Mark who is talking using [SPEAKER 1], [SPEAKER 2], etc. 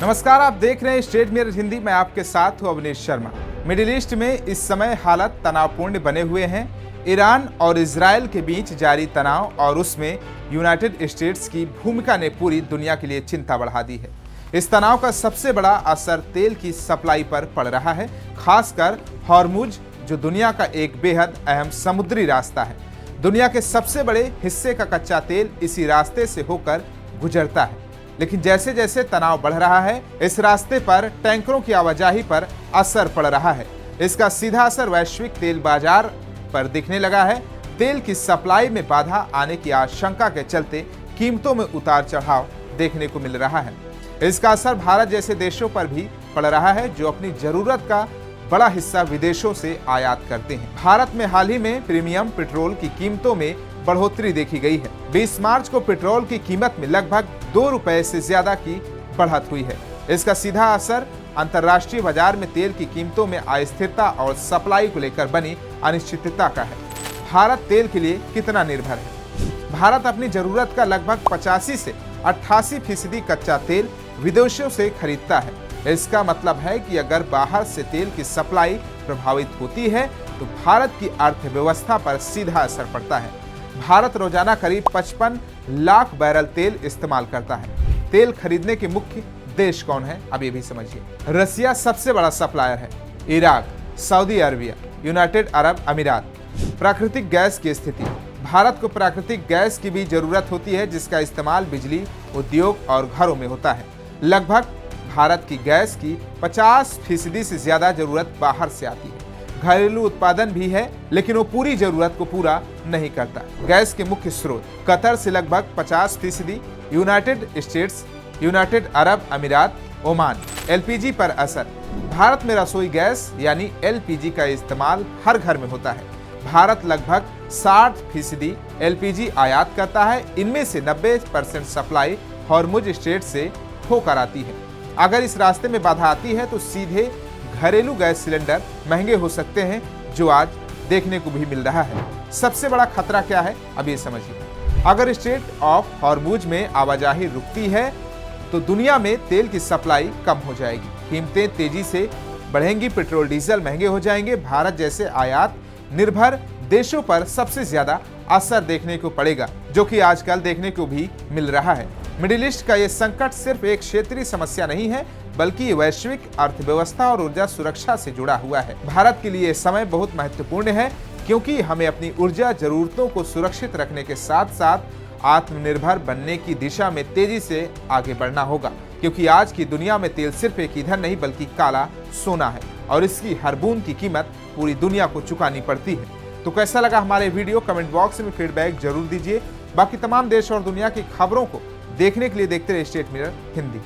[SPEAKER 1] नमस्कार, आप देख रहे हैं स्टेट मिरर हिंदी। मैं आपके साथ हूं अवनीश शर्मा। मिडिल ईस्ट में इस समय हालात तनावपूर्ण बने हुए हैं। ईरान और इजराइल के बीच जारी तनाव और उसमें यूनाइटेड स्टेट्स की भूमिका ने पूरी दुनिया के लिए चिंता बढ़ा दी है। इस तनाव का सबसे बड़ा असर तेल की सप्लाई पर पड़ रहा है, खासकर हॉर्मुज, जो दुनिया का एक बेहद अहम समुद्री रास्ता है। दुनिया के सबसे बड़े हिस्से का कच्चा तेल इसी रास्ते से होकर गुजरता है। लेकिन जैसे जैसे तनाव बढ़ रहा है, इस रास्ते पर टैंकरों की आवाजाही पर असर पड़ रहा है। इसका सीधा असर वैश्विक तेल बाजार पर दिखने लगा है। तेल की सप्लाई में बाधा आने की आशंका के चलते कीमतों में उतार चढ़ाव देखने को मिल रहा है। इसका असर भारत जैसे देशों पर भी पड़ रहा है, जो अपनी जरूरत का बड़ा हिस्सा विदेशों से आयात करते हैं। भारत में हाल ही में प्रीमियम पेट्रोल की कीमतों में बढ़ोतरी देखी गई है। 20 मार्च को पेट्रोल की कीमत में लगभग 2 रुपए से ज्यादा की बढ़त हुई है। इसका सीधा असर अंतर्राष्ट्रीय बाजार में तेल की कीमतों में अस्थिरता और सप्लाई को लेकर बनी अनिश्चितता का है। भारत तेल के लिए कितना निर्भर है? भारत अपनी जरूरत का लगभग 85 से 88% कच्चा तेल विदेशों से खरीदता है। इसका मतलब है कि अगर बाहर से तेल की सप्लाई प्रभावित होती है तो भारत की अर्थव्यवस्था पर सीधा असर पड़ता है। भारत रोजाना करीब 55 लाख बैरल तेल इस्तेमाल करता है। तेल खरीदने के मुख्य देश कौन है, अब ये भी समझिए। रसिया सबसे बड़ा सप्लायर है, Iraq, Saudi Arabia, United Arab अमीरात। प्राकृतिक गैस की स्थिति। भारत को प्राकृतिक गैस की भी जरूरत होती है, जिसका इस्तेमाल बिजली, उद्योग और घरों में होता है। लगभग भारत की गैस की 50% से ज्यादा जरूरत बाहर से आती है। घरेलू उत्पादन भी है, लेकिन वो पूरी जरूरत को पूरा नहीं करता। गैस के मुख्य स्रोत कतर से लगभग 50%, यूनाइटेड स्टेट्स, यूनाइटेड अरब अमीरात, ओमान। एलपीजी पर असर। भारत में रसोई गैस यानी एलपीजी का इस्तेमाल हर घर में होता है। भारत लगभग 60% एलपीजी आयात करता है। इनमें से 90% सप्लाई हॉर्मुज स्ट्रेट से होकर आती है। अगर इस रास्ते में बाधा आती है तो सीधे घरेलू गैस सिलेंडर महंगे हो सकते हैं, जो आज देखने को भी मिल रहा है। सबसे बड़ा खतरा क्या है, अब ये समझिए। अगर स्ट्रेट ऑफ हॉर्मुज में आवाजाही रुकती है तो दुनिया में तेल की सप्लाई कम हो जाएगी, कीमतें तेजी से बढ़ेंगी, पेट्रोल डीजल महंगे हो जाएंगे। भारत जैसे आयात निर्भर देशों पर सबसे ज्यादा असर देखने को पड़ेगा, जो कि आजकल देखने को भी मिल रहा है। मिडिल ईस्ट का यह संकट सिर्फ एक क्षेत्रीय समस्या नहीं है, बल्कि वैश्विक अर्थव्यवस्था और ऊर्जा सुरक्षा से जुड़ा हुआ है। भारत के लिए समय बहुत महत्वपूर्ण है, क्योंकि हमें अपनी ऊर्जा जरूरतों को सुरक्षित रखने के साथ साथ आत्मनिर्भर बनने की दिशा में तेजी से आगे बढ़ना होगा। क्योंकि आज की दुनिया में तेल सिर्फ एक ईंधन नहीं, बल्कि काला सोना है और इसकी हर बूंद की कीमत पूरी दुनिया को चुकानी पड़ती है। तो कैसा लगा हमारे वीडियो, कमेंट बॉक्स में फीडबैक जरूर दीजिए। बाकी तमाम देश और दुनिया की खबरों को देखने के लिए देखते रहिए स्टेट मिरर हिंदी।